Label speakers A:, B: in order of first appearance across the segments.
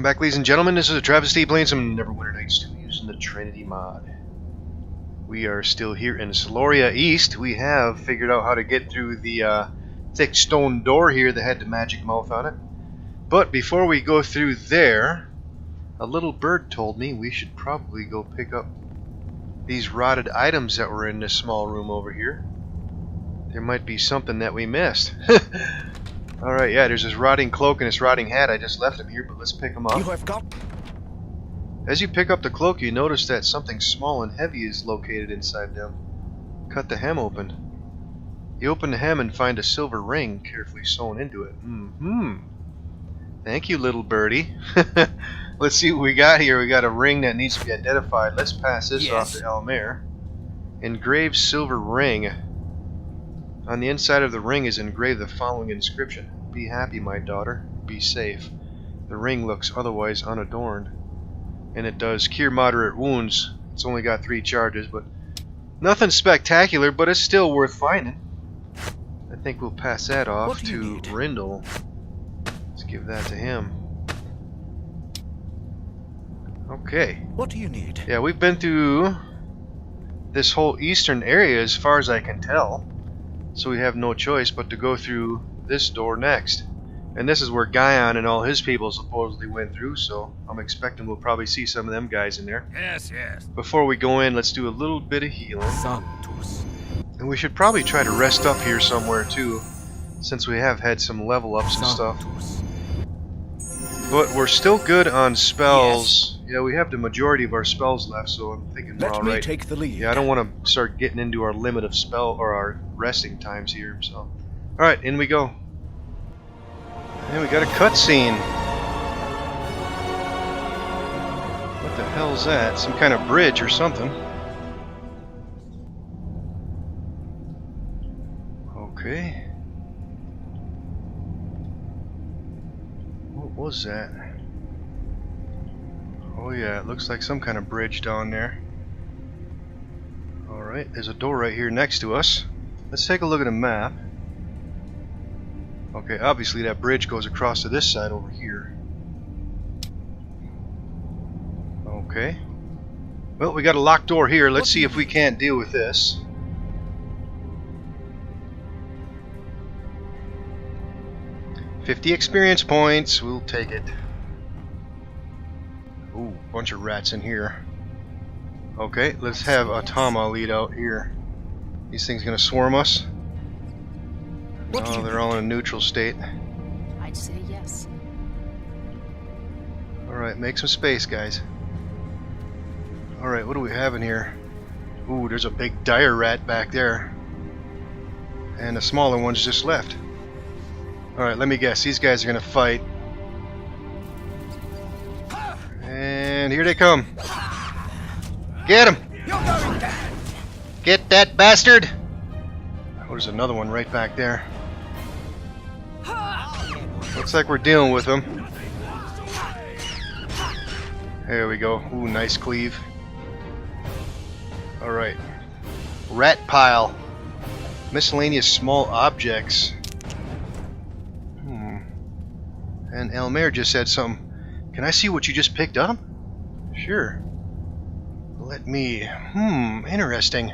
A: Welcome back, ladies and gentlemen. This is AhTravesty playing some Neverwinter Nights 2 using the Trinity mod. We are still here in Soloria East. We have figured out how to get through the thick stone door here that had the magic mouth on it. But before we go through there, a little bird told me we should probably go pick up these rotted items that were in this small room over here. There might be something that we missed. Alright, yeah, there's this rotting cloak and this rotting hat. I just left them here, but let's pick them up.
B: You have got...
A: As you pick up the cloak, you notice that something small and heavy is located inside them. Cut the hem open. You open the hem and find a silver ring carefully sewn into it. Thank you, little birdie. Let's see what we got here. We got a ring that needs to be identified. Let's pass this off to Elmer. Engraved silver ring. On the inside of the ring is engraved the following inscription. Be happy, my daughter. Be safe. The ring looks otherwise unadorned. And it does cure moderate wounds. It's only got 3 charges, but nothing spectacular, but it's still worth finding. I think we'll pass that off to Rindle. Let's give that to him. Okay.
B: What do you need?
A: Yeah, we've been through this whole eastern area as far as I can tell. So we have no choice but to go through this door next. And this is where Guyon and all his people supposedly went through, so I'm expecting we'll probably see some of them guys in there.
C: Yes.
A: Before we go in, let's do a little bit of healing.
B: Sanctus.
A: And we should probably try to rest up here somewhere too, since we have had some level ups and stuff. But we're still good on spells. Yeah, we have the majority of our spells left, so I'm thinking we're alright.
B: Let me take the lead.
A: Yeah, I don't want to start getting into our limit of spell or our resting times here, so. Alright, in we go. And we got a cutscene. What the hell's that? Some kind of bridge or something. Okay. What was that? Oh yeah, it looks like some kind of bridge down there. Alright, there's a door right here next to us. Let's take a look at a map. Okay, obviously that bridge goes across to this side over here. Okay. Well, we got a locked door here. Let's see if we can't deal with this. $50 experience points. We'll take it. Ooh, bunch of rats in here. Okay, let's have Atama lead out here. These things gonna swarm us? Oh, they're all in a neutral state.
D: I'd say yes.
A: Alright, make some space, guys. Alright, what do we have in here? Ooh, there's a big dire rat back there. And the smaller one's just left. Alright, let me guess. These guys are gonna fight. And here they come. Get him! Get that bastard! Oh, there's another one right back there. Looks like we're dealing with them. There we go. Ooh, nice cleave. Alright. Rat pile. Miscellaneous small objects. And Elmer just said something. Can I see what you just picked up? Sure. Let me... interesting.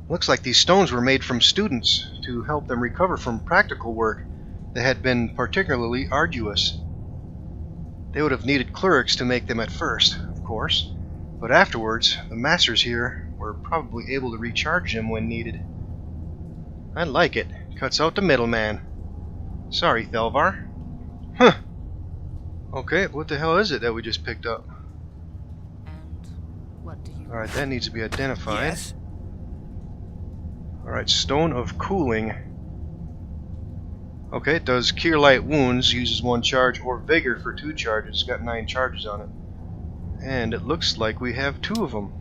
A: Looks like these stones were made from students to help them recover from practical work that had been particularly arduous. They would have needed clerics to make them at first, of course, but afterwards, the masters here were probably able to recharge them when needed. I like it. Cuts out the middleman. Sorry, Thelvar. Huh. Okay, what the hell is it that we just picked up?
D: And what do you...
A: Alright, that needs to be identified.
B: Yes.
A: Alright, Stone of Cooling. Okay, it does cure light wounds, uses 1 charge, or vigor for 2 charges. It's got 9 charges on it. And it looks like we have 2 of them.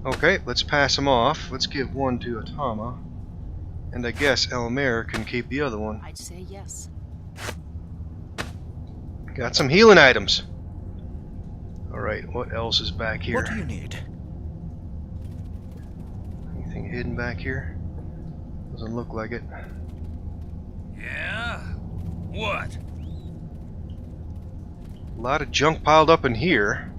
A: Okay, let's pass them off. Let's give 1 to Atama. And I guess Elmer can keep the other one.
D: I'd say yes.
A: Got some healing items. Alright, what else is back here?
B: What do you need?
A: Anything hidden back here? Doesn't look like it.
C: Yeah? What?
A: A lot of junk piled up in here.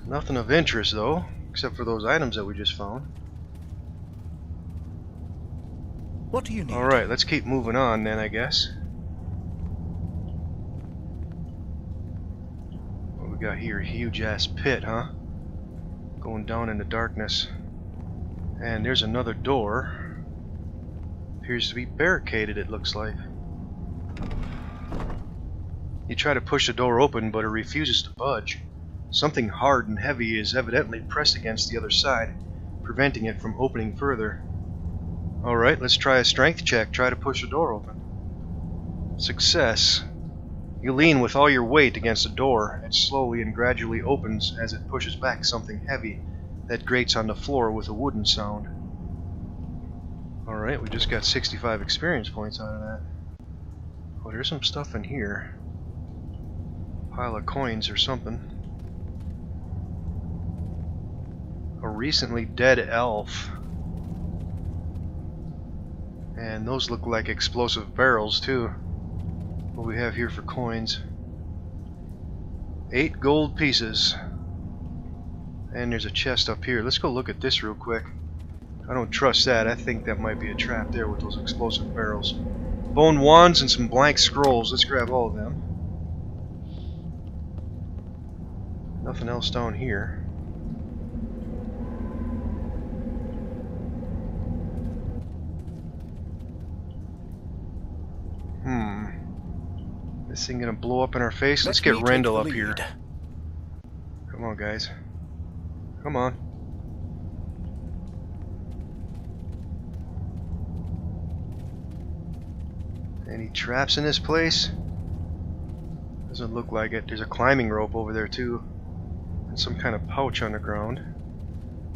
A: Nothing of interest though, except for those items that we just found.
B: What do you need?
A: Alright, let's keep moving on then, I guess. What we got here? Huge ass pit, huh? Going down in the darkness. And there's another door. Appears to be barricaded, it looks like. You try to push the door open, but it refuses to budge. Something hard and heavy is evidently pressed against the other side, preventing it from opening further. Alright, let's try a strength check. Try to push the door open. Success. You lean with all your weight against the door. It slowly and gradually opens as it pushes back something heavy that grates on the floor with a wooden sound. Alright, we just got 65 experience points out of that. Oh, there's some stuff in here. Pile of coins or something. A recently dead elf. And those look like explosive barrels too. What we have here for coins. 8 gold pieces. And there's a chest up here. Let's go look at this real quick. I don't trust that. I think that might be a trap there with those explosive barrels. Bone wands and some blank scrolls. Let's grab all of them. Nothing else down here. This thing gonna blow up in our face? Let's get Rendell up here. Come on, guys. Come on. Any traps in this place? Doesn't look like it. There's a climbing rope over there too. And some kind of pouch on the ground.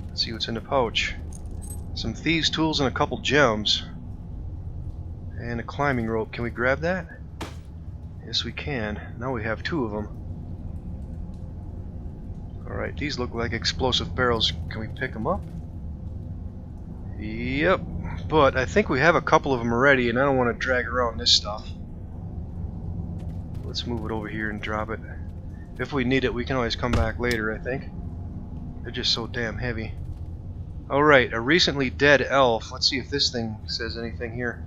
A: Let's see what's in the pouch. Some thieves' tools and a couple gems. And a climbing rope. Can we grab that? Yes, we can. Now we have 2 of them. Alright, these look like explosive barrels. Can we pick them up? Yep. But I think we have a couple of them already, and I don't want to drag around this stuff. Let's move it over here and drop it. If we need it, we can always come back later, I think. They're just so damn heavy. Alright, a recently dead elf. Let's see if this thing says anything here.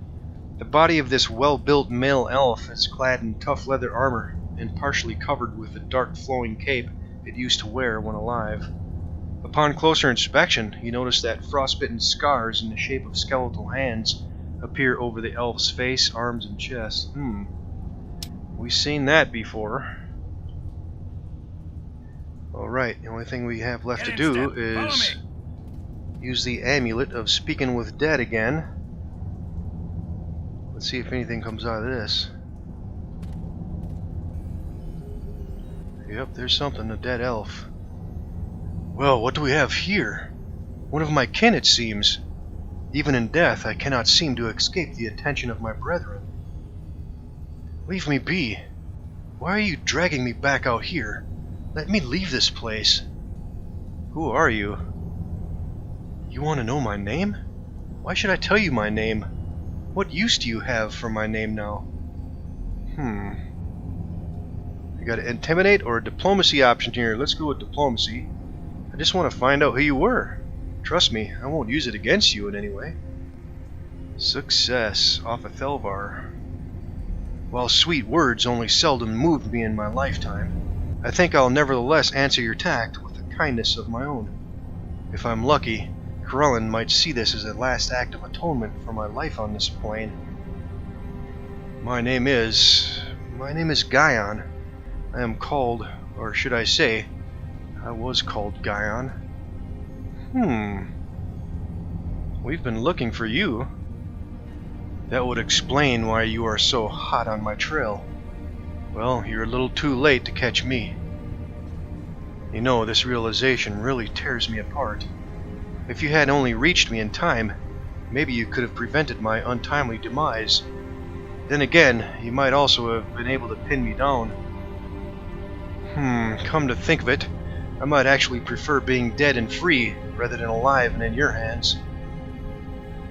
A: The body of this well-built male elf is clad in tough leather armor and partially covered with the dark flowing cape it used to wear when alive. Upon closer inspection, you notice that frostbitten scars in the shape of skeletal hands appear over the elf's face, arms, and chest. We've seen that before. Alright, the only thing we have left to do is use the amulet of speaking with dead again. Let's see if anything comes out of this. Yep, there's something, a dead elf. Well, what do we have here? One of my kin, it seems. Even in death, I cannot seem to escape the attention of my brethren. Leave me be. Why are you dragging me back out here? Let me leave this place. Who are you? You want to know my name? Why should I tell you my name? What use do you have for my name now? You got an intimidate or a diplomacy option here. Let's go with diplomacy. I just want to find out who you were. Trust me, I won't use it against you in any way. Success off of Thelvar. While sweet words only seldom moved me in my lifetime, I think I'll nevertheless answer your tact with a kindness of my own. If I'm lucky, Corellin might see this as a last act of atonement for my life on this plane. My name is Guyon. I am called, or should I say, I was called Guyon. We've been looking for you. That would explain why you are so hot on my trail. Well, you're a little too late to catch me. You know, this realization really tears me apart. If you had only reached me in time, maybe you could have prevented my untimely demise. Then again, you might also have been able to pin me down. Come to think of it, I might actually prefer being dead and free rather than alive and in your hands.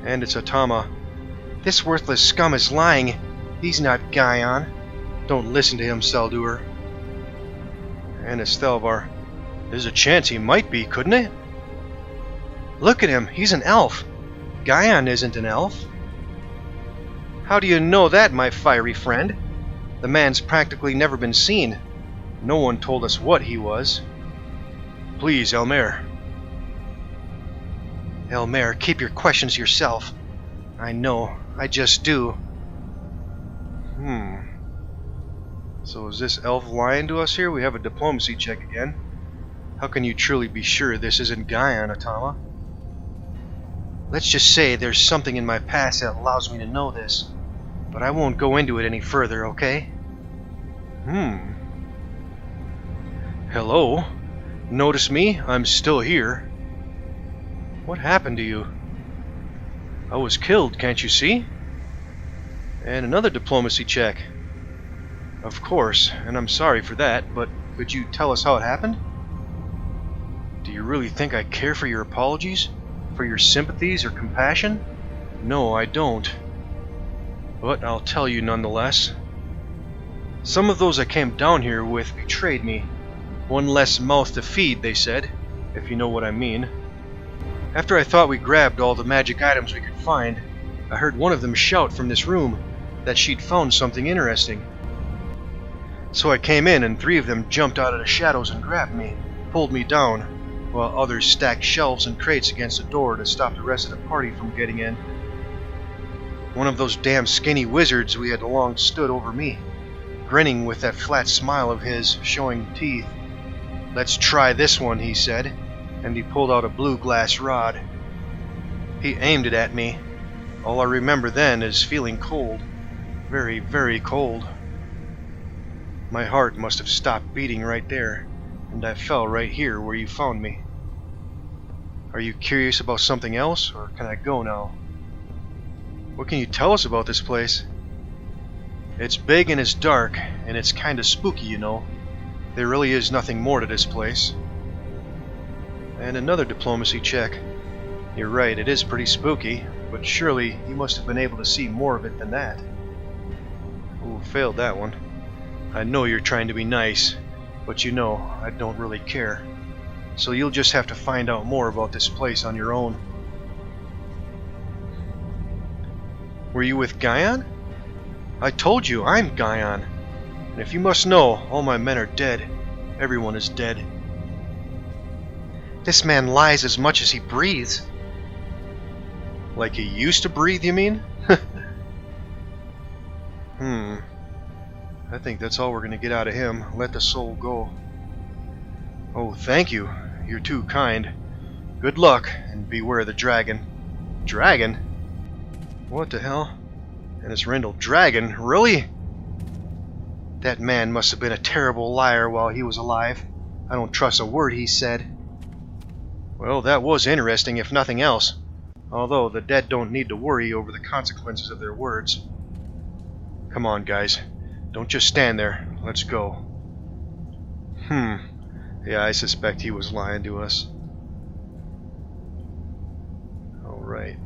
A: And it's Atama. This worthless scum is lying. He's not Guyon. Don't listen to him, Saldur. And Estelvar. There's a chance he might be, couldn't it? Look at him, he's an elf. Guyon isn't an elf. How do you know that, my fiery friend? The man's practically never been seen. No one told us what he was. Please, Elmer. Elmer, keep your questions to yourself. I know, I just do. So is this elf lying to us here? We have a diplomacy check again. How can you truly be sure this isn't Guyon, Atama? Let's just say there's something in my past that allows me to know this. But I won't go into it any further, okay? Hello? Notice me? I'm still here. What happened to you? I was killed, can't you see? And another diplomacy check. Of course, and I'm sorry for that, but could you tell us how it happened? Do you really think I care for your apologies? For your sympathies or compassion? No, I don't. But I'll tell you nonetheless. Some of those I came down here with betrayed me. One less mouth to feed, they said, if you know what I mean. After I thought we grabbed all the magic items we could find, I heard one of them shout from this room that she'd found something interesting. So I came in and 3 of them jumped out of the shadows and grabbed me, pulled me down, while others stacked shelves and crates against the door to stop the rest of the party from getting in. One of those damn skinny wizards we had long stood over me, grinning with that flat smile of his, showing teeth. "Let's try this one," he said, and he pulled out a blue glass rod. He aimed it at me. All I remember then is feeling cold. Very, very cold. My heart must have stopped beating right there, and I fell right here where you found me. Are you curious about something else, or can I go now? What can you tell us about this place? It's big and it's dark, and it's kinda spooky, you know. There really is nothing more to this place. And another diplomacy check. You're right, it is pretty spooky, but surely you must have been able to see more of it than that. Ooh, failed that one. I know you're trying to be nice, but you know, I don't really care. So you'll just have to find out more about this place on your own. Were you with Guyon? I told you, I'm Guyon. And if you must know, all my men are dead. Everyone is dead. This man lies as much as he breathes. Like he used to breathe, you mean? I think that's all we're gonna get out of him. Let the soul go. Oh, thank you. You're too kind. Good luck, and beware the dragon. Dragon? What the hell? And it's Rendell. Dragon? Really? That man must have been a terrible liar while he was alive. I don't trust a word he said. Well, that was interesting, if nothing else. Although the dead don't need to worry over the consequences of their words. Come on, guys. Don't just stand there. Let's go. Yeah, I suspect he was lying to us. Alright.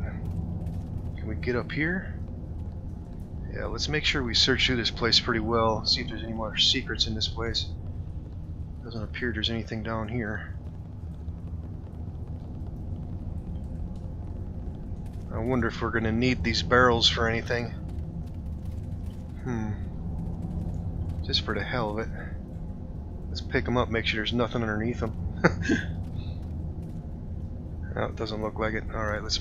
A: Can we get up here? Yeah, let's make sure we search through this place pretty well. See if there's any more secrets in this place. Doesn't appear there's anything down here. I wonder if we're gonna need these barrels for anything. Just for the hell of it. Let's pick them up, make sure there's nothing underneath them. Oh, it doesn't look like it. Alright, let's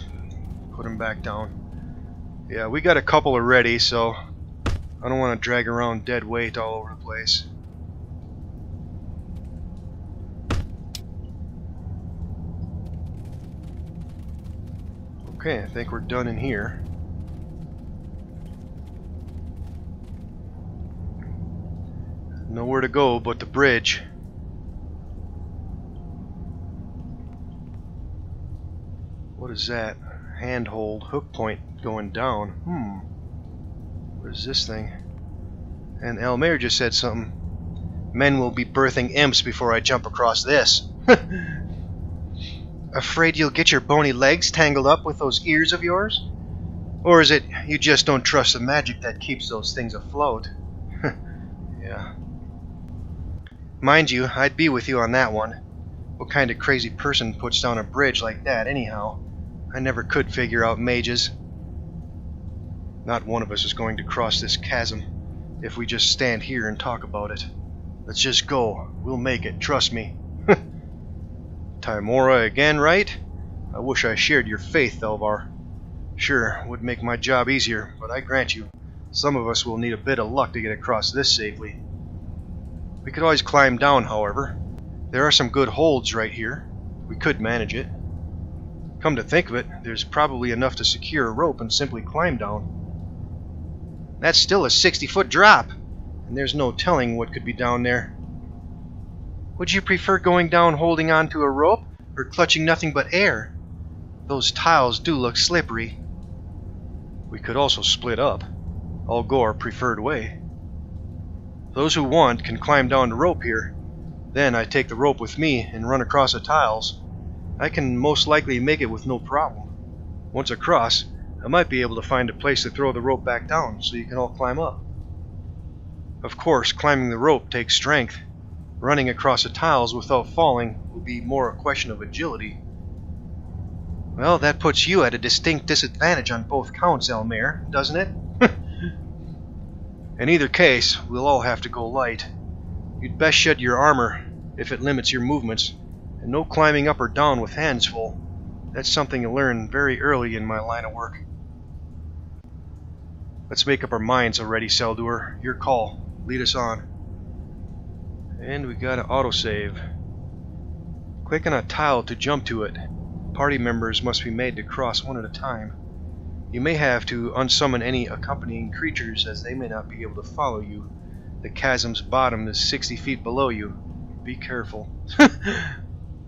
A: put them back down. Yeah, we got a couple already, so I don't want to drag around dead weight all over the place. Okay, I think we're done in here. Nowhere to go but the bridge. What is that? Handhold, hook point going down. What is this thing? And Elmer just said something. Men will be birthing imps before I jump across this. Afraid you'll get your bony legs tangled up with those ears of yours? Or is it you just don't trust the magic that keeps those things afloat? Yeah. Mind you, I'd be with you on that one. What kind of crazy person puts down a bridge like that, anyhow? I never could figure out mages. Not one of us is going to cross this chasm if we just stand here and talk about it. Let's just go. We'll make it, trust me. Timora again, right? I wish I shared your faith, Elvar. Sure, would make my job easier, but I grant you, some of us will need a bit of luck to get across this safely. We could always climb down, however. There are some good holds right here. We could manage it. Come to think of it, there's probably enough to secure a rope and simply climb down. That's still a 60-foot drop, and there's no telling what could be down there. Would you prefer going down holding on to a rope, or clutching nothing but air? Those tiles do look slippery. We could also split up. I'll go our preferred way. Those who want can climb down the rope here. Then I take the rope with me and run across the tiles. I can most likely make it with no problem. Once across, I might be able to find a place to throw the rope back down so you can all climb up. Of course, climbing the rope takes strength. Running across the tiles without falling will be more a question of agility. Well, that puts you at a distinct disadvantage on both counts, Elmer, doesn't it? In either case, we'll all have to go light. You'd best shed your armor, if it limits your movements, and no climbing up or down with hands full. That's something you learn very early in my line of work. Let's make up our minds already, Seldur. Your call. Lead us on. And we got an autosave. Click on a tile to jump to it. Party members must be made to cross one at a time. You may have to unsummon any accompanying creatures, as they may not be able to follow you. The chasm's bottom is 60 feet below you. Be careful.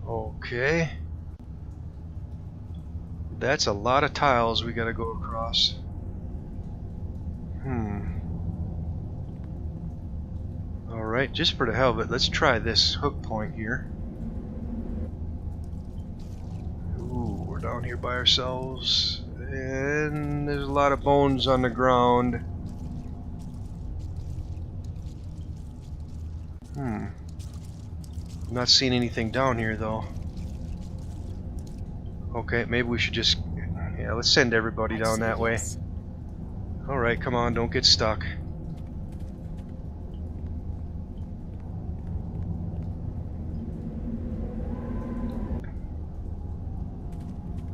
A: Okay. That's a lot of tiles we gotta go across. Alright, just for the hell of it, let's try this hook point here. Ooh, we're down here by ourselves. And there's a lot of bones on the ground. I'm not seeing anything down here though. Okay, maybe we should just... yeah, let's send everybody down that way. Alright, come on, don't get stuck.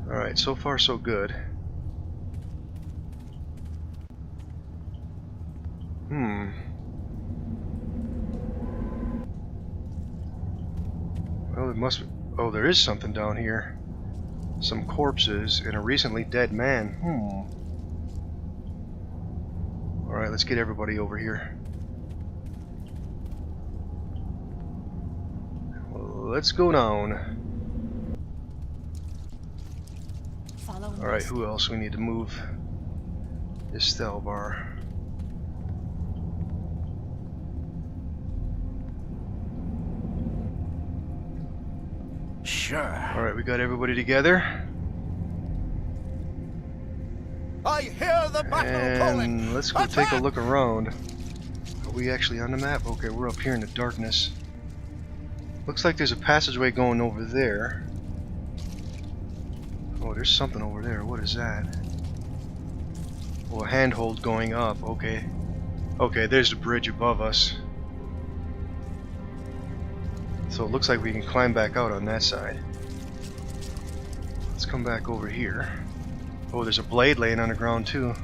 A: Alright, so far so good. Well, it must be... oh, there is something down here. Some corpses and a recently dead man. Alright, let's get everybody over here. Let's go down. Alright, who else we need to move? This Thalbar.
B: Sure.
A: Alright, we got everybody together.
B: I hear the battle calling.
A: And let's go take a look around. Are we actually on the map? Okay, we're up here in the darkness. Looks like there's a passageway going over there. Oh, there's something over there. What is that? Oh, a handhold going up. Okay. Okay, there's the bridge above us. So it looks like we can climb back out on that side. Let's come back over here. Oh, there's a blade laying on the ground too.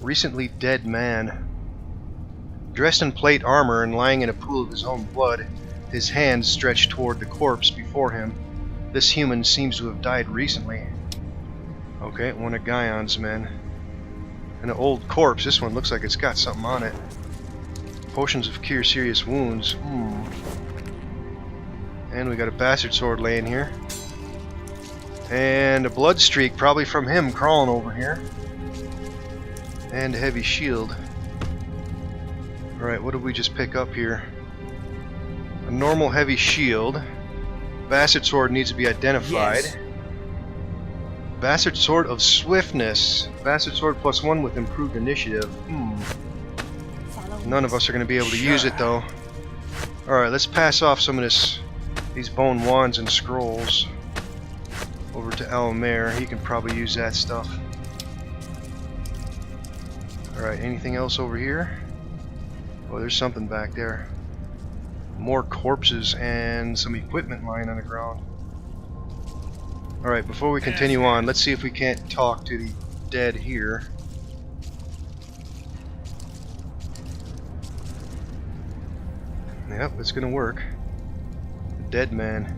A: Recently dead man. Dressed in plate armor and lying in a pool of his own blood, his hands stretched toward the corpse before him. This human seems to have died recently. Okay, one of Guyon's men. An old corpse. This one looks like it's got something on it. Potions of cure serious wounds. And we got a bastard sword laying here. And a blood streak, probably from him, crawling over here. And a heavy shield. Alright, what did we just pick up here? A normal heavy shield. Bastard sword needs to be identified.
B: Yes.
A: Bastard sword of swiftness. Bastard sword +1 with improved initiative. None of us are going to be able to use it though. Alright, let's pass off some of these bone wands and scrolls over to Almer. He can probably use that stuff. Alright, anything else over here? Oh, there's something back there. More corpses and some equipment lying on the ground. Alright, before we continue on, let's see if we can't talk to the dead here. Yep, it's gonna work. The dead man.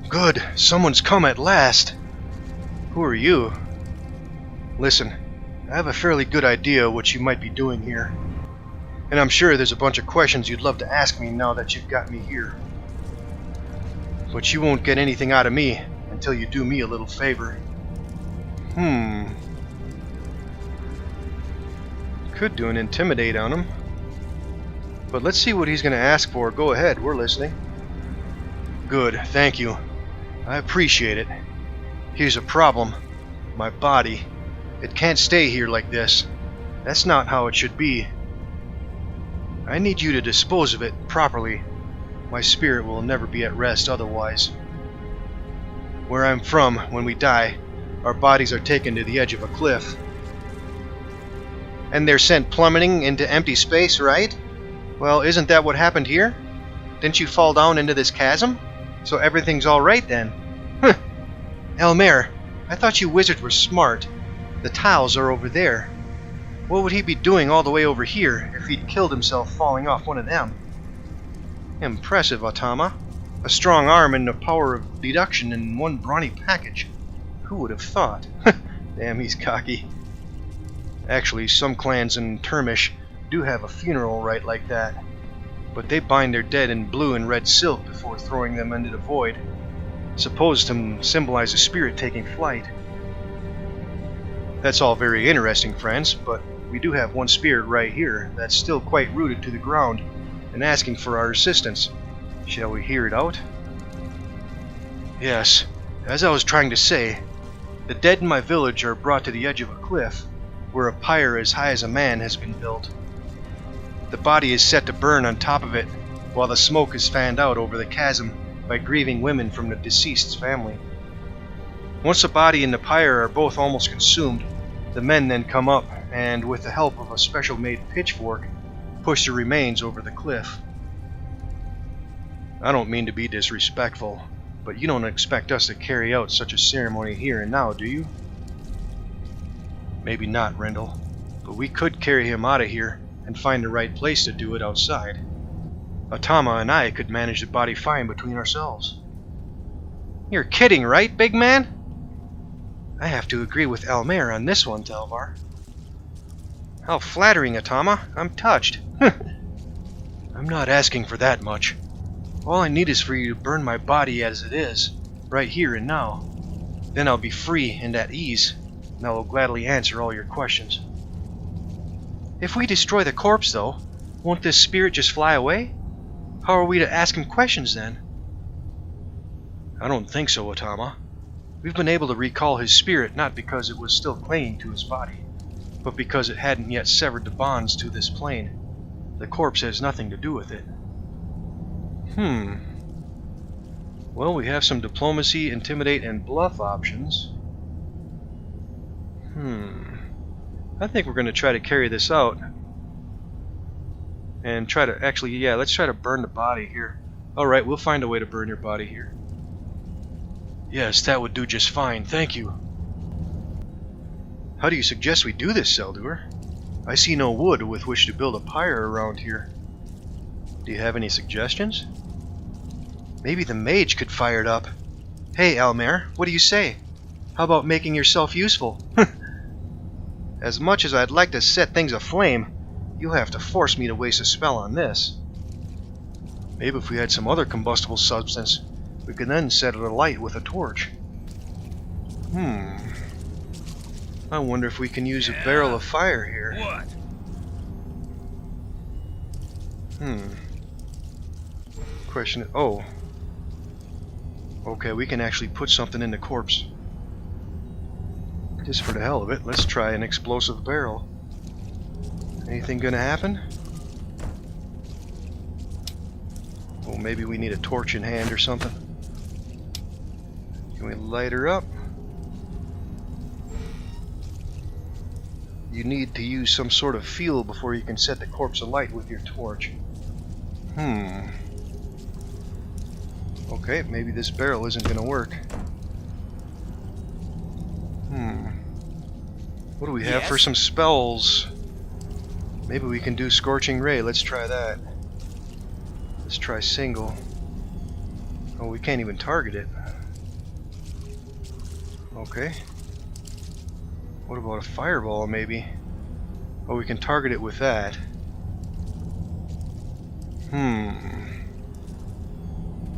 A: Good! Someone's come at last! Who are you? Listen, I have a fairly good idea what you might be doing here. And I'm sure there's a bunch of questions you'd love to ask me now that you've got me here. But you won't get anything out of me until you do me a little favor. Could do an intimidate on him. But let's see what he's going to ask for. Go ahead, we're listening. Good, thank you. I appreciate it. Here's a problem. My body. It can't stay here like this. That's not how it should be. I need you to dispose of it properly. My spirit will never be at rest otherwise. Where I'm from, when we die, our bodies are taken to the edge of a cliff. And they're sent plummeting into empty space, right? Well, isn't that what happened here? Didn't you fall down into this chasm? So everything's alright then. Huh. Almer, I thought you wizards were smart. The tiles are over there. What would he be doing all the way over here if he'd killed himself falling off one of them? Impressive, Atama. A strong arm and the power of deduction in one brawny package. Who would have thought? Damn, he's cocky. Actually, some clans in Termish do have a funeral rite like that, but they bind their dead in blue and red silk before throwing them into the void, supposed to symbolize a spirit taking flight. That's all very interesting, friends, but we do have one spirit right here that's still quite rooted to the ground and asking for our assistance. Shall we hear it out? Yes, as I was trying to say, the dead in my village are brought to the edge of a cliff, where a pyre as high as a man has been built. The body is set to burn on top of it, while the smoke is fanned out over the chasm by grieving women from the deceased's family. Once the body and the pyre are both almost consumed, the men then come up and, with the help of a special-made pitchfork, push the remains over the cliff. I don't mean to be disrespectful, but you don't expect us to carry out such a ceremony here and now, do you? Maybe not, Rendell, but we could carry him out of here and find the right place to do it outside. Atama and I could manage the body fine between ourselves. You're kidding, right, big man? I have to agree with Almer on this one, Talvar. How flattering, Atama. I'm touched. I'm not asking for that much. All I need is for you to burn my body as it is, right here and now. Then I'll be free and at ease, and I will gladly answer all your questions. If we destroy the corpse, though, won't this spirit just fly away? How are we to ask him questions, then? I don't think so, Atama. We've been able to recall his spirit not because it was still clinging to his body, but because it hadn't yet severed the bonds to this plane. The corpse has nothing to do with it. Well, we have some diplomacy, intimidate, and bluff options. I think we're going to try to carry this out. And try to, actually, yeah, let's try to burn the body here. Alright, we'll find a way to burn your body here. Yes, that would do just fine, thank you. How do you suggest we do this, Seldur? I see no wood with which to build a pyre around here. Do you have any suggestions? Maybe the mage could fire it up. Hey, Almer, what do you say? How about making yourself useful? As much as I'd like to set things aflame, you'll have to force me to waste a spell on this. Maybe if we had some other combustible substance, we could then set it alight with a torch. I wonder if we can use a barrel of fire here. What? Question. Oh. Okay, we can actually put something in the corpse. Just for the hell of it, let's try an explosive barrel. Anything gonna happen? Oh maybe we need a torch in hand or something. Can we light her up? You need to use some sort of fuel before you can set the corpse alight with your torch. Okay, maybe this barrel isn't gonna work. What do we have for some spells? Maybe we can do Scorching Ray. Let's try that. Let's try single. Oh, we can't even target it. Okay. What about a fireball, maybe? Oh, we can target it with that.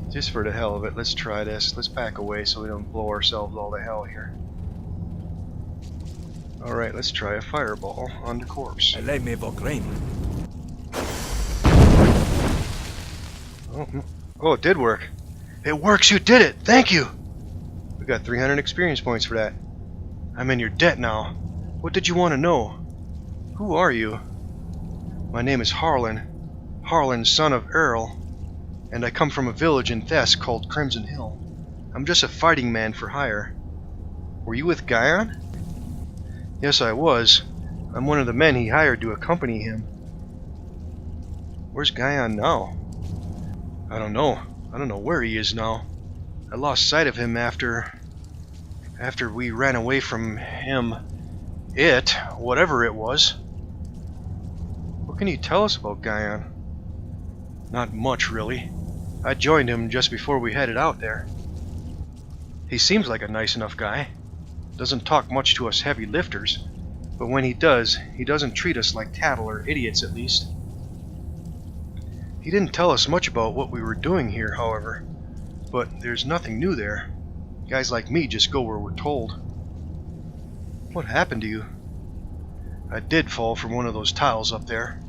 A: Just for the hell of it, let's try this. Let's back away so we don't blow ourselves all to hell here. Alright, let's try a fireball on the corpse. Oh, it did work. It works, you did it! Thank you! We got 300 experience points for that. I'm in your debt now. What did you want to know? Who are you? My name is Harlan. Harlan, son of Earl. And I come from a village in Thess called Crimson Hill. I'm just a fighting man for hire. Were you with Guyon? Yes, I was. I'm one of the men he hired to accompany him. Where's Guyon now? I don't know. I don't know where he is now. I lost sight of him after we ran away from him. Whatever it was. What can you tell us about Guyon? Not much, really. I joined him just before we headed out there. He seems like a nice enough guy. Doesn't talk much to us heavy lifters, but when he does, he doesn't treat us like cattle or idiots, at least. He didn't tell us much about what we were doing here, however, but there's nothing new there. Guys like me just go where we're told. What happened to you? I did fall from one of those tiles up there.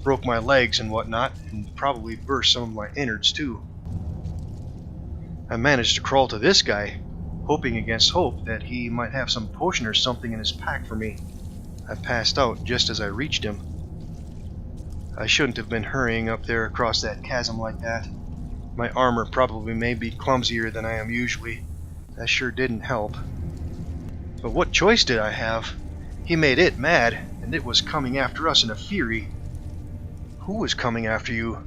A: Broke my legs and whatnot, and probably burst some of my innards too. I managed to crawl to this guy, hoping against hope that he might have some potion or something in his pack for me. I passed out just as I reached him. I shouldn't have been hurrying up there across that chasm like that. My armor probably made me clumsier than I am usually. That sure didn't help. But what choice did I have? He made it mad, and it was coming after us in a fury. Who was coming after you?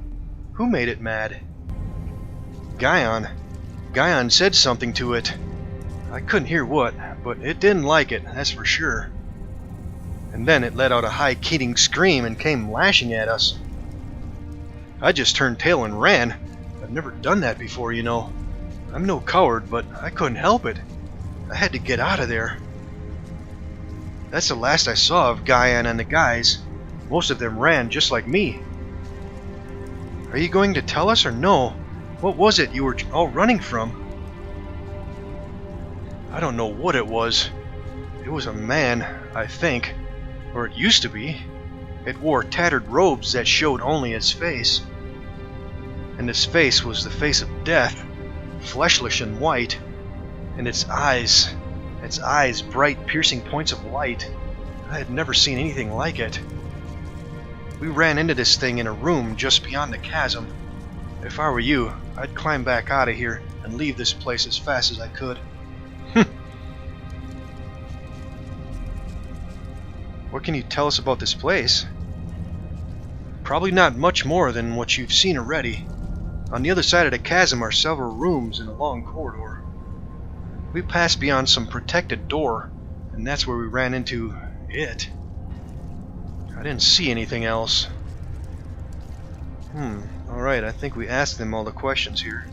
A: Who made it mad? Guyon. Guyon said something to it. I couldn't hear what, but it didn't like it, that's for sure. And then it let out a high-keying scream and came lashing at us. I just turned tail and ran. I've never done that before, you know. I'm no coward, but I couldn't help it. I had to get out of there. That's the last I saw of Guyon and the guys. Most of them ran just like me. Are you going to tell us or no? What was it you were all running from? I don't know what it was. It was a man, I think. Or it used to be. It wore tattered robes that showed only its face. And its face was the face of death, fleshless and white. And its eyes bright, piercing points of light. I had never seen anything like it. We ran into this thing in a room just beyond the chasm. If I were you, I'd climb back out of here and leave this place as fast as I could. What can you tell us about this place? Probably not much more than what you've seen already. On the other side of the chasm are several rooms in a long corridor. We passed beyond some protected door, and that's where we ran into it. I didn't see anything else. Alright, I think we asked them all the questions here.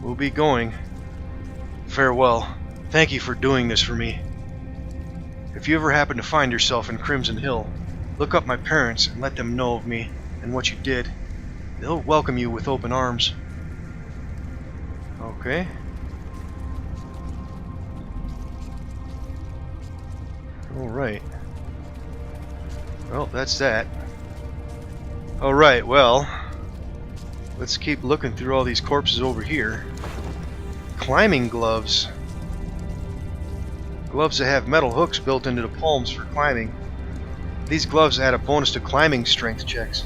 A: We'll be going. Farewell. Thank you for doing this for me. If you ever happen to find yourself in Crimson Hill, look up my parents and let them know of me and what you did. They'll welcome you with open arms. Okay. Alright. Well, that's that. Alright, well, let's keep looking through all these corpses over here. Climbing gloves. Gloves that have metal hooks built into the palms for climbing. These gloves add a bonus to climbing strength checks.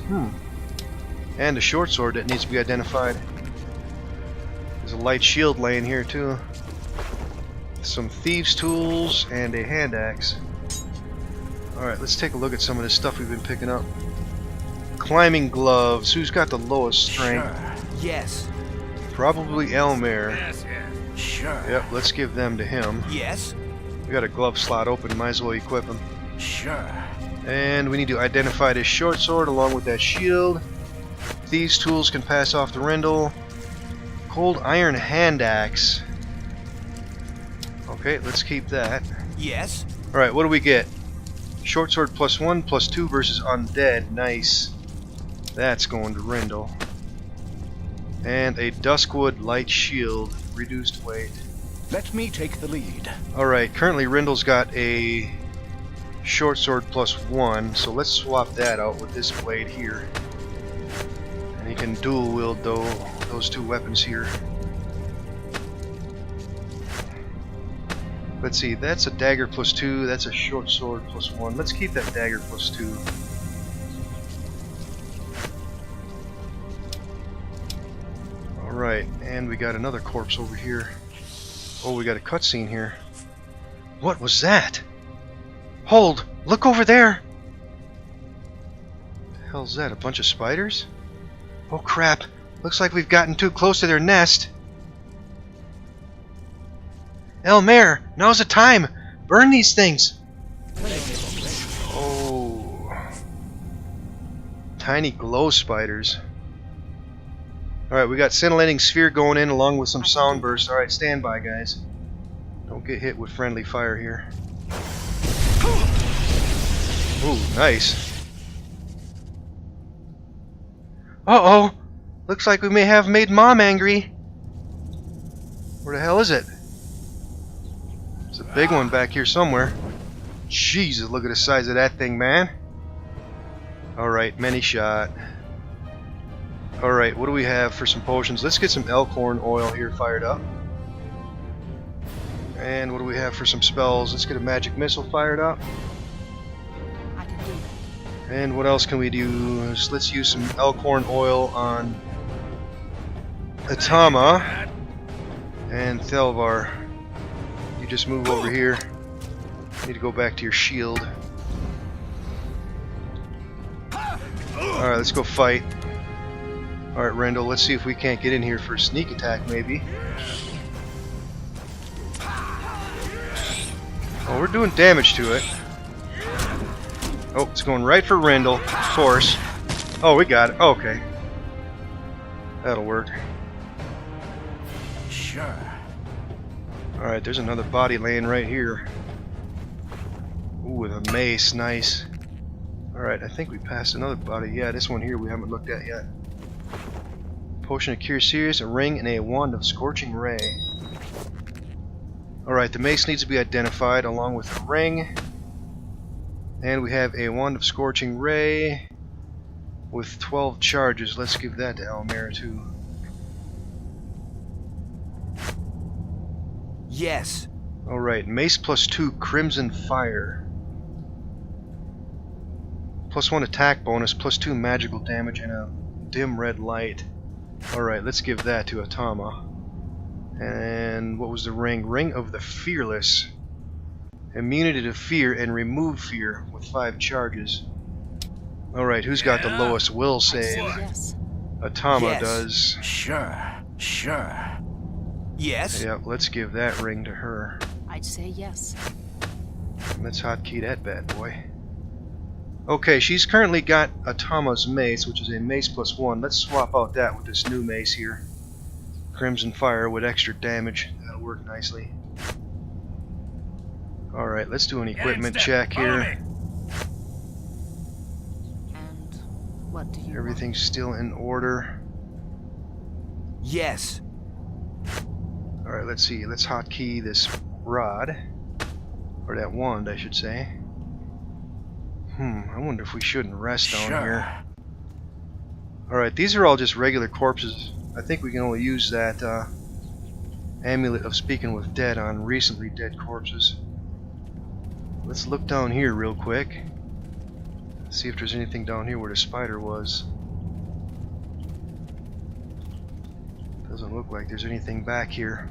A: And a short sword that needs to be identified. There's a light shield laying here too. Some thieves' tools and a hand axe. Alright, let's take a look at some of this stuff we've been picking up. Climbing gloves. Who's got the lowest strength?
B: Sure. Yes.
A: Probably Elmer.
B: Yes, yes. Sure.
A: Yep, let's give them to him.
B: Yes.
A: We got a glove slot open, might as well equip him.
B: Sure.
A: And we need to identify this short sword along with that shield. These tools can pass off the Rindle. Cold iron hand axe. Okay, let's keep that.
B: Yes.
A: Alright, what do we get? Short sword +1, +2 versus undead. Nice. That's going to Rindle. And a Duskwood light shield. Reduced weight.
B: Let me take the lead.
A: Alright, currently Rindle's got a short sword +1, so let's swap that out with this blade here. And he can dual wield those two weapons here. Let's see, that's a dagger +2, that's a short sword +1. Let's keep that dagger +2. Alright, and we got another corpse over here. Oh, we got a cutscene here. What was that? Hold! Look over there! What the hell's that? A bunch of spiders? Oh crap! Looks like we've gotten too close to their nest. Elmer! Now's the time! Burn these things! Oh. Tiny glow spiders. Alright, we got scintillating sphere going in along with some sound bursts. Alright, stand by, guys. Don't get hit with friendly fire here. Ooh, nice. Uh-oh! Looks like we may have made Mom angry. Where the hell is it? There's a big one back here somewhere. Jesus, look at the size of that thing, man. Alright, many shot. Alright, what do we have for some potions? Let's get some elkhorn oil here fired up. And what do we have for some spells? Let's get a magic missile fired up.
D: I can do that.
A: And what else can we do? Let's use some elkhorn oil on Atama and Thelvar. You just move over here. You need to go back to your shield. Alright, let's go fight. Alright, Rindle, let's see if we can't get in here for a sneak attack, maybe. Oh, we're doing damage to it. Oh, it's going right for Rindle, of course. Oh, we got it. Okay. That'll work.
B: Sure.
A: Alright, there's another body laying right here. Ooh, with a mace. Nice. Alright, I think we passed another body. Yeah, this one here we haven't looked at yet. Potion of Cure Serious, a ring, and a wand of Scorching Ray. Alright, the mace needs to be identified along with the ring. And we have a wand of Scorching Ray with 12 charges. Let's give that to Elmer too.
B: Yes.
A: Alright, mace +2 Crimson Fire. +1 attack bonus, +2 magical damage, and a dim red light. Alright, let's give that to Atama. And what was the ring? Ring of the Fearless. Immunity to fear and remove fear with 5 charges. Alright, who's got the lowest will
D: I'd say
A: save?
D: yes.
A: Atama
B: Yes.
A: does.
B: Sure. Sure. Yes.
A: Yep, let's give that ring to her.
D: I'd say yes.
A: Let's hotkey that bad boy. Okay, she's currently got Atama's mace, which is a mace +1. Let's swap out that with this new mace here. Crimson Fire with extra damage. That'll work nicely. Alright, let's do an equipment check here.
D: And what do you
A: Everything's still in order.
B: Yes.
A: Alright, let's see. Let's hotkey this rod. Or that wand, I should say. I wonder if we shouldn't rest down here. Alright, these are all just regular corpses. I think we can only use that amulet of speaking with dead on recently dead corpses. Let's look down here real quick. See if there's anything down here where the spider was. Doesn't look like there's anything back here.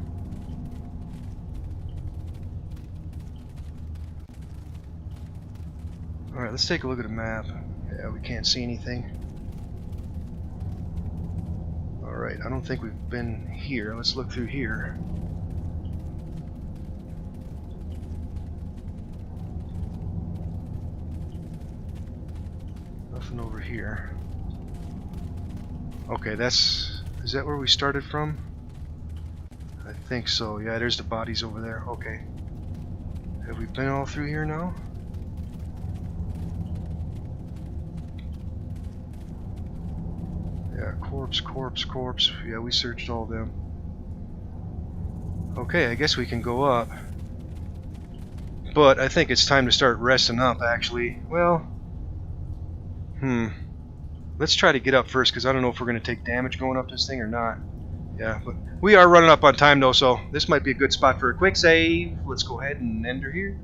A: Alright, let's take a look at the map. Yeah, we can't see anything. Alright, I don't think we've been here. Let's look through here. Nothing over here. Okay, is that where we started from? I think so. Yeah, there's the bodies over there. Okay. Have we been all through here now? Yeah, corpse. Yeah, we searched all of them. Okay, I guess we can go up. But I think it's time to start resting up, actually. Well, let's try to get up first, because I don't know if we're going to take damage going up this thing or not. Yeah, but we are running up on time, though, so this might be a good spot for a quick save. Let's go ahead and end her here.